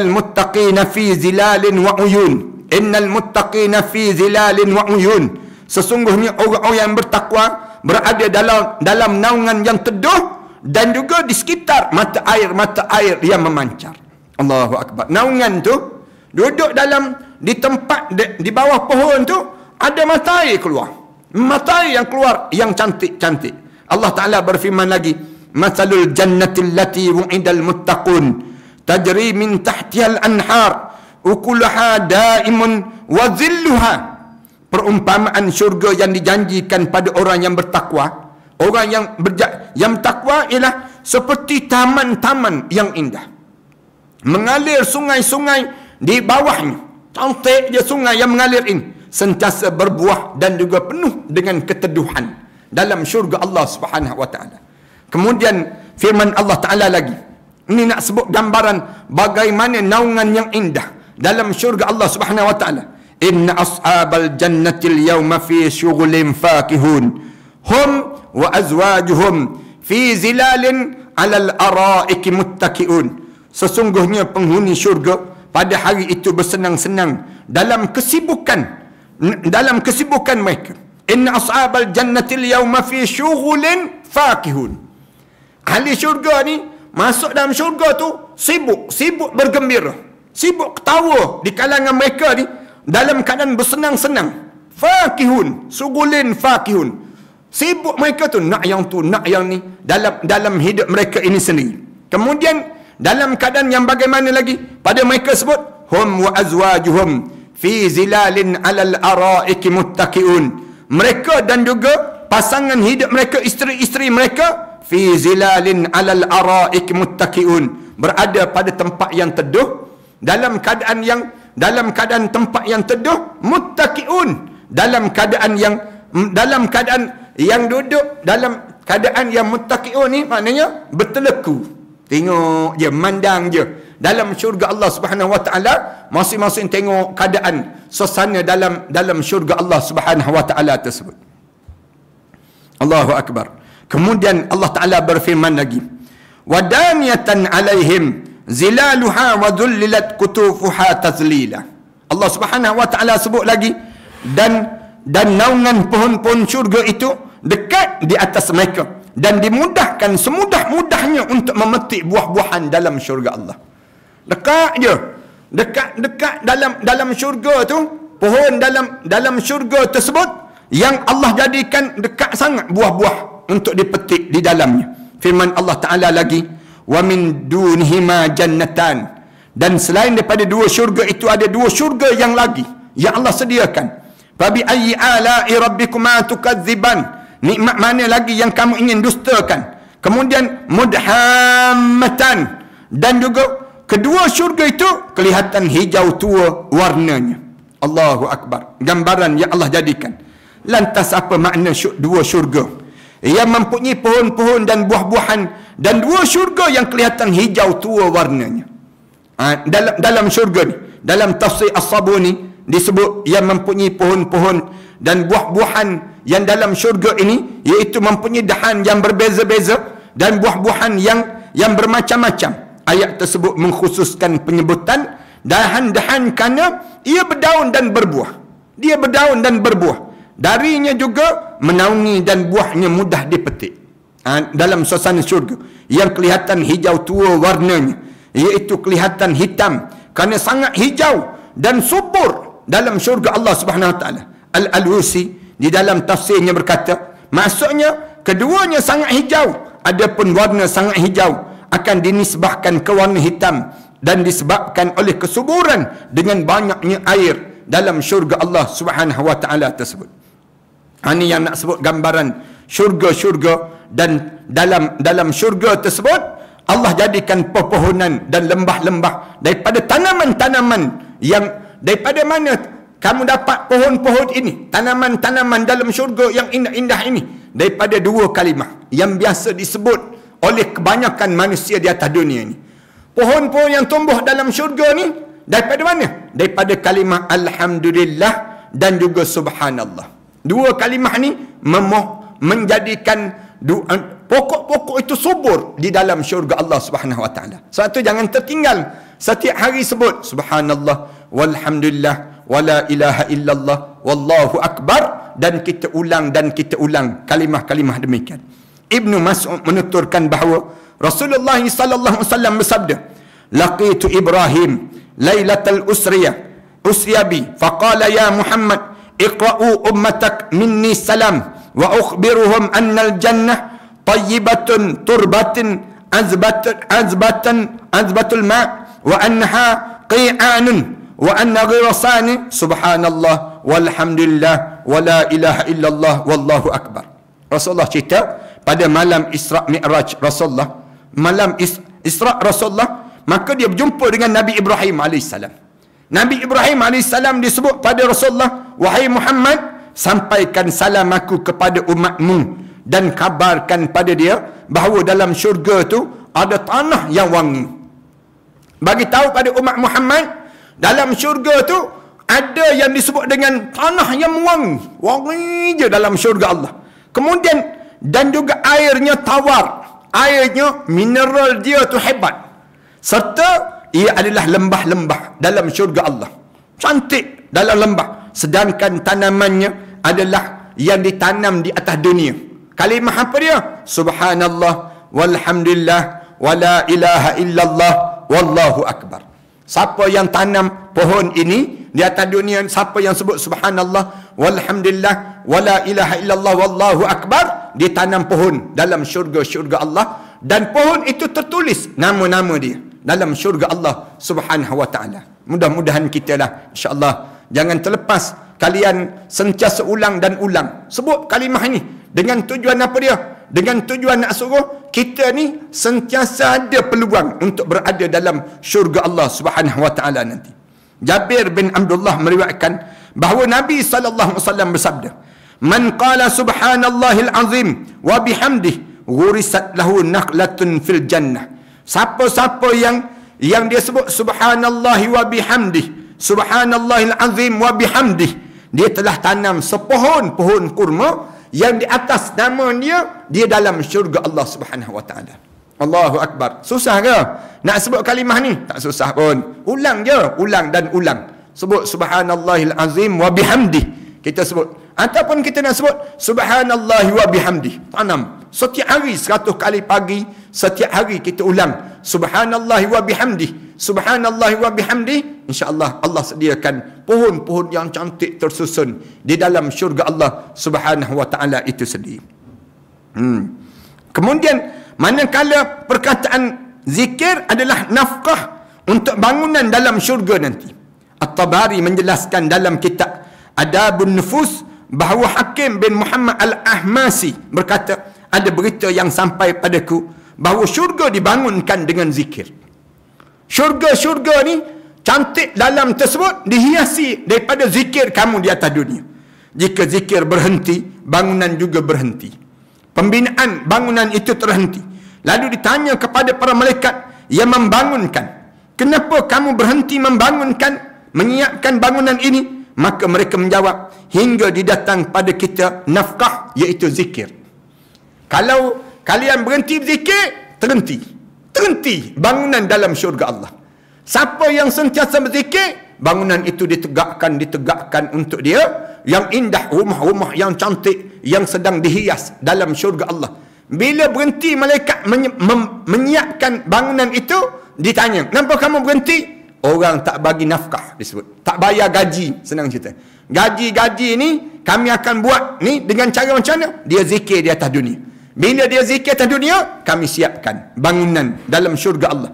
muttaqina fi zilalin wa uyun. Innal muttaqina fi zilalin wa uyun. Sesungguhnya orang-orang yang bertakwa berada dalam naungan yang teduh dan juga di sekitar mata air yang memancar. Allahu Akbar. Naungan tu duduk di tempat di bawah pohon tu, ada mata air keluar. Mata air yang keluar yang cantik-cantik. Allah Ta'ala berfirman lagi, "Matsalul jannati allati wu'idal muttaqun tajri min tahtihal anhar ukulaha daimun wa zilluha." Perumpamaan syurga yang dijanjikan pada orang yang bertakwa, orang yang bertakwa ialah seperti taman-taman yang indah. Mengalir sungai-sungai di bawahnya. Cantik dia sungai yang mengalir ini. Sentiasa berbuah dan juga penuh dengan keteduhan dalam syurga Allah Subhanahu wa Ta'ala. Kemudian firman Allah Ta'ala lagi. Ini nak sebut gambaran bagaimana naungan yang indah dalam syurga Allah Subhanahu wa Ta'ala. Inna ashabal jannatil yawma fi syughulin fakihun hum wa azwajuhum fi zilalin alal araiki muttaki'un. Sesungguhnya penghuni syurga pada hari itu bersenang-senang dalam kesibukan mereka. Inna ashabal jannatil yawma fi syughulin fakihun. Ahli syurga ni masuk dalam syurga tu sibuk bergembira, sibuk ketawa di kalangan mereka ni dalam keadaan bersenang-senang. Fakihun, syughulin fakihun. Sibuk mereka tu nak yang tu, nak yang ni dalam hidup mereka ini sendiri. Kemudian dalam keadaan yang bagaimana lagi? Pada mereka sebut hum wa azwajuhum fi zilalin alal araiki muttaki'un. Mereka dan juga pasangan hidup mereka, isteri-isteri mereka, fi zilalin alal araiki muttaki'un, berada pada tempat yang teduh, dalam keadaan tempat yang teduh, muttaki'un, dalam keadaan yang duduk dalam keadaan yang muttaki'un ni maknanya berteleku. Tengok je, mandang je. Dalam syurga Allah Subhanahu wa Ta'ala, masing-masing tengok keadaan suasana dalam syurga Allah Subhanahu wa Ta'ala tersebut. Allahu Akbar. Kemudian Allah Ta'ala berfirman lagi, wadaniyatan alaihim zilaluha wa dhullilat kutufuha tazlila. Allah Subhanahu wa Ta'ala sebut lagi, dan naungan pohon-pohon syurga itu dekat di atas mereka dan dimudahkan semudah-mudahnya untuk memetik buah-buahan dalam syurga Allah. Dekat je. Dekat dalam syurga tu pohon dalam syurga tersebut yang Allah jadikan dekat sangat buah-buah untuk dipetik di dalamnya. Firman Allah Ta'ala lagi, wa min dunihima jannatan, dan selain daripada dua syurga itu ada dua syurga yang lagi yang Allah sediakan. Fabi ayyi ala'i rabbikuma tukadziban, nikmat mana lagi yang kamu ingin dustakan. Kemudian mudhammatan, dan juga kedua syurga itu kelihatan hijau tua warnanya. Allahu Akbar, gambaran yang Allah jadikan. Lantas apa makna dua syurga? Ia mempunyai pohon-pohon dan buah-buahan, dan dua syurga yang kelihatan hijau tua warnanya. Dalam syurga ni, dalam tafsir As-Sabuni disebut ia mempunyai pohon-pohon dan buah-buahan yang dalam syurga ini, iaitu mempunyai dahan yang berbeza-beza dan buah-buahan yang bermacam-macam. Ayat tersebut mengkhususkan penyebutan dahan-dahan kerana ia berdaun dan berbuah. Dia berdaun dan berbuah. Darinya juga menaungi dan buahnya mudah dipetik. Dalam suasana syurga yang kelihatan hijau tua warnanya, iaitu kelihatan hitam kerana sangat hijau dan subur dalam syurga Allah Subhanahu Wa Taala. Al-Alusi di dalam tafsirnya berkata, maksudnya keduanya sangat hijau, adapun warna sangat hijau akan dinisbahkan ke warna hitam dan disebabkan oleh kesuburan dengan banyaknya air dalam syurga Allah Subhanahu Wa Taala tersebut. Ini yang nak sebut gambaran syurga-syurga, dan dalam syurga tersebut Allah jadikan pepohonan dan lembah-lembah daripada tanaman-tanaman yang daripada mana kamu dapat pohon-pohon ini, tanaman-tanaman dalam syurga yang indah-indah ini, daripada dua kalimah yang biasa disebut oleh kebanyakan manusia di atas dunia ini. Pohon-pohon yang tumbuh dalam syurga ni daripada mana? Daripada kalimah Alhamdulillah dan juga Subhanallah. Dua kalimah ni menjadikan pokok-pokok itu subur di dalam syurga Allah Subhanahu Wa Taala. Sebab tu jangan tertinggal, setiap hari sebut Subhanallah walhamdulillah wala ilaha illallah wallahu akbar, dan kita ulang kalimah-kalimah demikian. Ibnu Mas'ud menuturkan bahawa Rasulullah sallallahu alaihi wasallam bersabda, laqitu Ibrahim lailatal usriya bi faqala ya Muhammad iqra'u ummatak minni salam wa ukhbiruhum annal jannah tayyibatun turbatin azbatul ma' wa annaha qi'anun wa anna ghirasani subhanallah walhamdulillah wa la ilaha illallah wallahu akbar. Rasulullah cerita pada malam Isra Mi'raj Rasulullah, malam Isra Rasulullah, maka dia berjumpa dengan Nabi Ibrahim AS. Nabi Ibrahim AS disebut pada Rasulullah, wahai Muhammad, sampaikan salam aku kepada umatmu dan kabarkan pada dia bahawa dalam syurga tu ada tanah yang wangi. Bagi tahu pada umat Muhammad, dalam syurga tu ada yang disebut dengan tanah yang wangi. Wangi je dalam syurga Allah. Kemudian dan juga airnya tawar. Airnya mineral dia tu hebat. Serta ia adalah lembah-lembah dalam syurga Allah. Cantik dalam lembah. Sedangkan tanamannya adalah yang ditanam di atas dunia. Kalimah apa dia? Subhanallah walhamdulillah wala ilaha illallah wallahu akbar. Siapa yang tanam pohon ini di atas dunia, siapa yang sebut subhanallah walhamdulillah wala ilaha illallah wallahu akbar, dia tanam pohon dalam syurga-syurga Allah, dan pohon itu tertulis nama-nama dia dalam syurga Allah Subhanahu Wa Taala. Mudah-mudahan kita lah insya-Allah jangan terlepas, kalian sentiasa ulang dan ulang sebut kalimah ini dengan tujuan apa dia? Dengan tujuan nak suruh kita ni sentiasa ada peluang untuk berada dalam syurga Allah Subhanahu Wa Taala nanti. Jabir bin Abdullah meriwayatkan bahawa Nabi sallallahu alaihi wasallam bersabda, "Man qala subhanallahil azim wa bihamdihi ghurisat lahu naqlatun fil jannah." Siapa-siapa yang dia sebut subhanallahi wa bihamdihi, subhanallahil azim wa bihamdihi, dia telah tanam sepohon-pohon kurma yang di atas nama dia dalam syurga Allah Subhanahu Wa Taala. Allahu Akbar. Susah ke nak sebut kalimah ni? Tak susah pun. Ulang je, ulang dan ulang. Sebut subhanallahil azim wa bihamdihi. Kita sebut. Ataupun kita nak sebut subhanallahi wa bihamdihi. Tanam. Setiap hari 100 kali pagi, setiap hari kita ulang subhanallahi wa bihamdihi, subhanallah wa bihamdi, insya-Allah Allah sediakan pohon-pohon yang cantik tersusun di dalam syurga Allah Subhanahu wa taala itu sendiri. Kemudian manakala perkataan zikir adalah nafkah untuk bangunan dalam syurga nanti. At-Tabari menjelaskan dalam kitab Adabun Nufus bahawa Hakim bin Muhammad Al-Ahmasi berkata, ada berita yang sampai padaku bahawa syurga dibangunkan dengan zikir. Syurga-syurga ni cantik dalam tersebut dihiasi daripada zikir kamu di atas dunia. Jika zikir berhenti, bangunan juga berhenti. Pembinaan bangunan itu terhenti. Lalu ditanya kepada para malaikat yang membangunkan, kenapa kamu berhenti membangunkan, menyiapkan bangunan ini? Maka mereka menjawab, hingga didatang pada kita nafkah, iaitu zikir. Kalau kalian berhenti berzikir, terhenti bangunan dalam syurga Allah. Siapa yang sentiasa berzikir, bangunan itu ditegakkan untuk dia, yang indah, rumah-rumah yang cantik yang sedang dihias dalam syurga Allah. Bila berhenti malaikat menyiapkan bangunan itu, ditanya, kenapa kamu berhenti? Orang tak bagi nafkah disebut, tak bayar gaji, senang cerita. Gaji ni kami akan buat ni dengan cara macam mana? Dia zikir di atas dunia. Bila dia zikir atas dunia, kami siapkan bangunan dalam syurga Allah.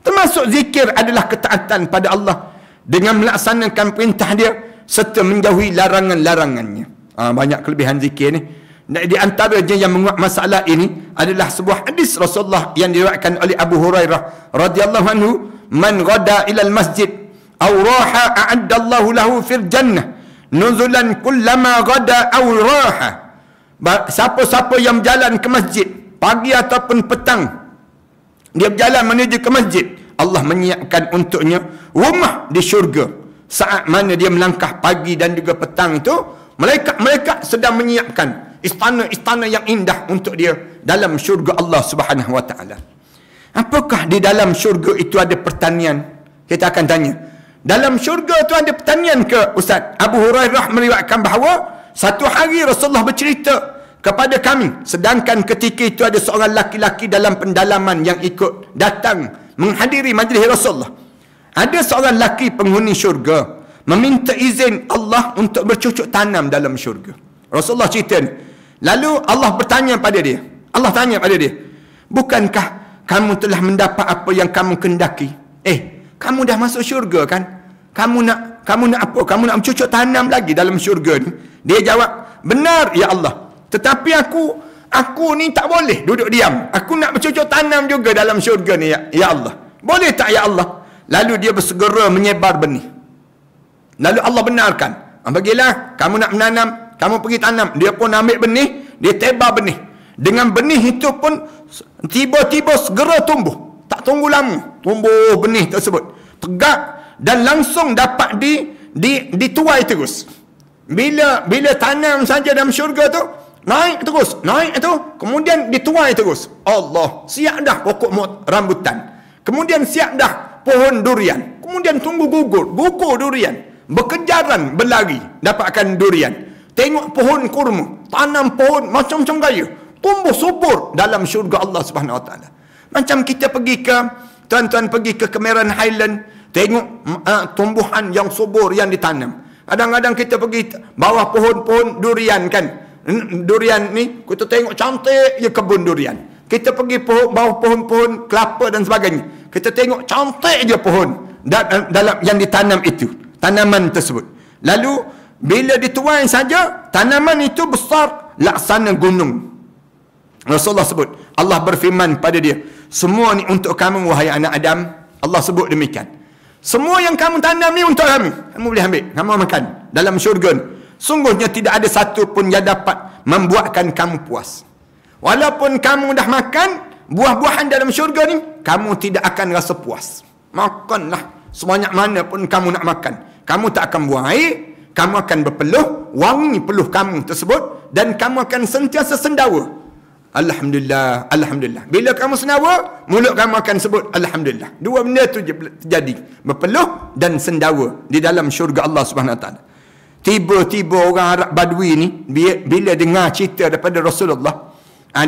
Termasuk zikir adalah ketaatan pada Allah dengan melaksanakan perintah dia serta menjauhi larangan-larangannya. Banyak kelebihan zikir ni. Di antaranya yang menguat masalah ini adalah sebuah hadis Rasulullah yang diriwayatkan oleh Abu Hurairah radhiyallahu anhu, man ghada ila al-masjid aw raha a'adda Allahu lahu fil jannah nuzulan kullama ghada aw raha. Siapa-siapa yang berjalan ke masjid pagi ataupun petang, dia berjalan menuju ke masjid, Allah menyiapkan untuknya rumah di syurga. Saat mana dia melangkah pagi dan juga petang itu, malaikat-malaikat sedang menyiapkan istana-istana yang indah untuk dia dalam syurga Allah Subhanahu wa taala. Apakah di dalam syurga itu ada pertanian? Kita akan tanya. Dalam syurga itu ada pertanian ke, Ustaz? Abu Hurairah meriwayatkan bahawa satu hari Rasulullah bercerita kepada kami, sedangkan ketika itu ada seorang laki-laki dalam pendalaman yang ikut datang menghadiri majlis Rasulullah. Ada seorang laki penghuni syurga meminta izin Allah untuk bercocok tanam dalam syurga. Rasulullah cerita ni. Lalu Allah bertanya pada dia. Allah tanya pada dia, bukankah kamu telah mendapat apa yang kamu kendaki? Kamu dah masuk syurga kan? Kamu nak apa? Kamu nak bercocok tanam lagi dalam syurga ni? Dia jawab, benar ya Allah. Tetapi aku ni tak boleh duduk diam. Aku nak bercocok tanam juga dalam syurga ni ya Allah. Boleh tak ya Allah? Lalu dia bersegera menyebar benih. Lalu Allah benarkan. Bagilah, kamu nak menanam, kamu pergi tanam. Dia pun ambil benih, dia tebar benih. Dengan benih itu pun tiba-tiba segera tumbuh. Tak tunggu lama, tumbuh benih tersebut. Tegak dan langsung dapat dituai terus. Bila tanam saja dalam syurga tu, naik terus, kemudian dituai terus. Allah, siap dah pokok rambutan. Kemudian siap dah pohon durian. Kemudian tumbuh gugur durian. Berkejaran berlari dapatkan durian. Tengok pohon kurma, tanam pohon macam-macam gaya, tumbuh subur dalam syurga Allah Subhanahu wa taala. Macam kita pergi ke, tuan-tuan pergi ke Cameron Highland, tengok tumbuhan yang subur yang ditanam. Kadang-kadang kita pergi bawah pohon-pohon durian kan. Durian ni kita tengok cantik je kebun durian. Kita pergi bawah pohon-pohon kelapa dan sebagainya. Kita tengok cantik je pohon dalam yang ditanam itu, tanaman tersebut. Lalu bila dituai saja, tanaman itu besar laksana gunung. Rasulullah sebut, Allah berfirman pada dia, semua ni untuk kamu wahai anak Adam. Allah sebut demikian. Semua yang kamu tanam ni untuk kamu. Kamu boleh ambil, kamu makan dalam syurga ni. Sungguhnya tidak ada satu pun yang dapat membuatkan kamu puas. Walaupun kamu dah makan buah-buahan dalam syurga ni, kamu tidak akan rasa puas. Makanlah sebanyak mana pun kamu nak makan. Kamu tak akan buang air, kamu akan berpeluh, wangi peluh kamu tersebut, dan kamu akan sentiasa sendawa. Alhamdulillah, Alhamdulillah. Bila kamu senawa, mulut kamu akan sebut Alhamdulillah. Dua benda tu terjadi, berpeluh dan sendawa di dalam syurga Allah Subhanahu Wa Taala. Tiba-tiba orang Arab Badui ni, bila dengar cerita daripada Rasulullah,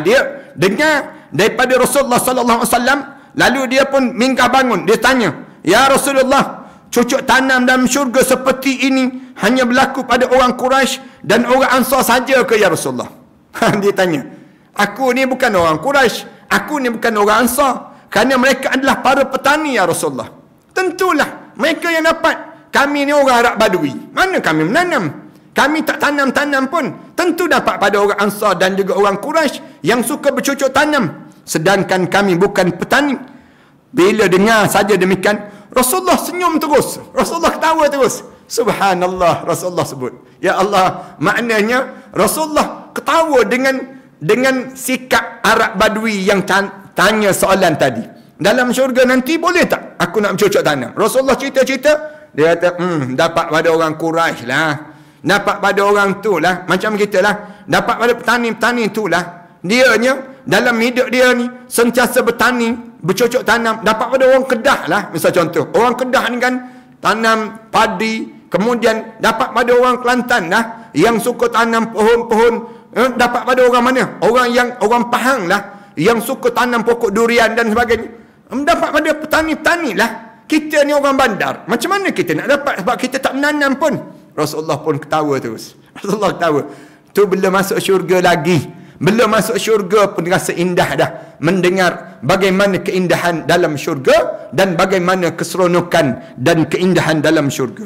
dia dengar daripada Rasulullah Sallallahu Alaihi Wasallam, lalu dia pun mingkah bangun, dia tanya, Ya Rasulullah, cucuk tanam dalam syurga seperti ini hanya berlaku pada orang Quraisy dan orang Ansar saja ke ya Rasulullah? Dia tanya. Aku ni bukan orang Quraisy, aku ni bukan orang Ansar, kerana mereka adalah para petani ya Rasulullah. Tentulah mereka yang dapat. Kami ni orang Arab Badui, mana kami menanam? Kami tak tanam-tanam pun. Tentu dapat pada orang Ansar dan juga orang Quraisy yang suka bercocok tanam. Sedangkan kami bukan petani. Bila dengar saja demikian, Rasulullah senyum terus. Rasulullah ketawa terus. Subhanallah, Rasulullah sebut. Ya Allah, maknanya Rasulullah ketawa dengan sikap Arab Badui yang tanya soalan tadi. Dalam syurga nanti boleh tak aku nak bercocok tanam? Rasulullah cerita-cerita, dia kata, dapat pada orang Quraisy lah. Dapat pada orang tu lah. Macam kita lah. Dapat pada petani-petani tu lah. Dianya, dalam hidup dia ni, sentiasa bertani, bercocok tanam. Dapat pada orang Kedah lah. Misal contoh. Orang Kedah ni kan, tanam padi. Kemudian, dapat pada orang Kelantan lah. Yang suka tanam pohon-pohon. Dapat pada orang mana? Orang Pahang lah. Yang suka tanam pokok durian dan sebagainya. Dapat pada petani-petani lah. Kita ni orang bandar. Macam mana kita nak dapat? Sebab kita tak menanam pun. Rasulullah pun ketawa terus. Rasulullah ketawa. Tu belum masuk syurga lagi. Belum masuk syurga pun rasa indah dah. Mendengar bagaimana keindahan dalam syurga. Dan bagaimana keseronokan dan keindahan dalam syurga.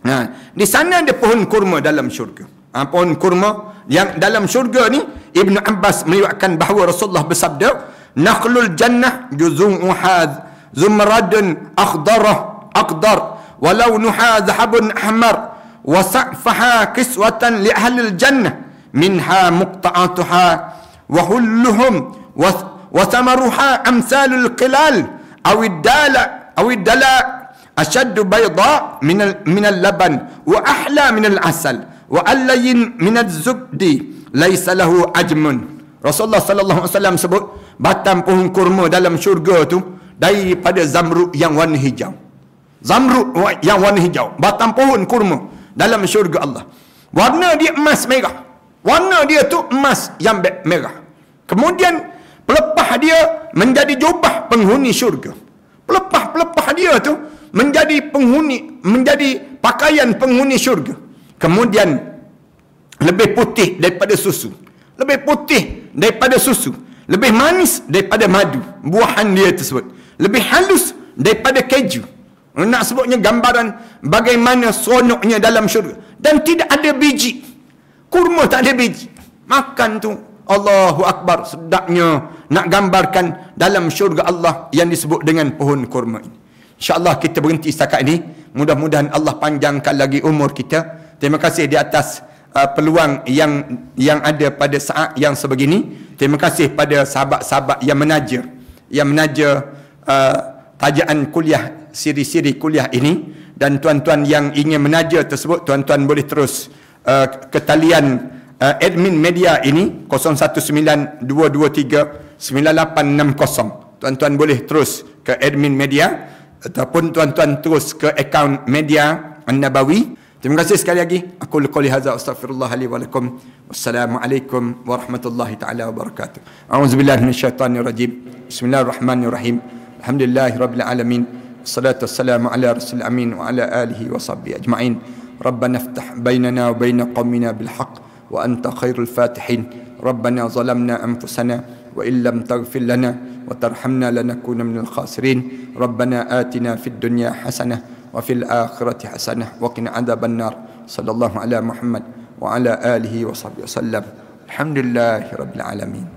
Nah, di sana ada pohon kurma dalam syurga. Pohon kurma yang dalam syurga ni, Ibn Abbas meriwayatkan bahawa Rasulullah bersabda, Naqlul jannah juz'uha zumradun aqdar walau nuha zahabun ahmar wa sa'faha kiswatan li ahli jannah minha muqta'atuha wa hulluhum wa thamaruha amsalul qilal aw dala ashaddu bayda min al-laban wa ahla min al-asal wa allayin min az-zubdi laysa lahu ajmun. Rasulullah sallallahu alaihi wasallam sebut batang pohon kurma dalam syurga tu daripada zamrud yang warna hijau. Zamrud yang warna hijau, batang pohon kurma dalam syurga Allah. Warna dia emas merah. Warna dia tu emas yang merah. Kemudian pelepah dia menjadi jubah penghuni syurga. Pelepah dia tu menjadi pakaian penghuni syurga. Kemudian lebih putih daripada susu. Lebih putih daripada susu. Lebih manis daripada madu. Buahan dia tersebut. Lebih halus daripada keju. Nak sebutnya gambaran bagaimana seronoknya dalam syurga. Dan tidak ada biji. Kurma tak ada biji. Makan tu, Allahu Akbar, sedapnya. Nak gambarkan dalam syurga Allah yang disebut dengan pohon kurma ini. InsyaAllah kita berhenti setakat ini. Mudah-mudahan Allah panjangkan lagi umur kita. Terima kasih di atas peluang yang ada pada saat yang sebegini. Terima kasih pada sahabat-sahabat yang menaja tajaan kuliah, siri-siri kuliah ini. Dan tuan-tuan yang ingin menaja tersebut, tuan-tuan boleh terus ke talian admin media ini 0192239860. Tuan-tuan boleh terus ke admin media ataupun tuan-tuan terus ke akaun media An-Nabawi. Terima kasih sekali lagi. Aku qouli hadza astaghfirullah li wa lakum. Wassalamualaikum warahmatullahi taala wabarakatuh. A'udzubillahi minasyaitonir rajim. Bismillahirrahmanirrahim. Alhamdulillahirabbil alamin. Wassalatu wassalamu ala rasulil amin wa ala alihi wa sahbihi ajma'in. Rabbana iftah bainana wa bain qaumina bil haqq wa anta khairul fatihin. Rabbana zalamna anfusana wa illam taghfir lana wa tarhamna lanakuna minal khasirin. Rabbana atina fid dunya hasanah وفي الآخرة حسنة وقنا عذاب النار. صلى الله على محمد وعلى آله وصحبه وسلم. الحمد لله رب العالمين.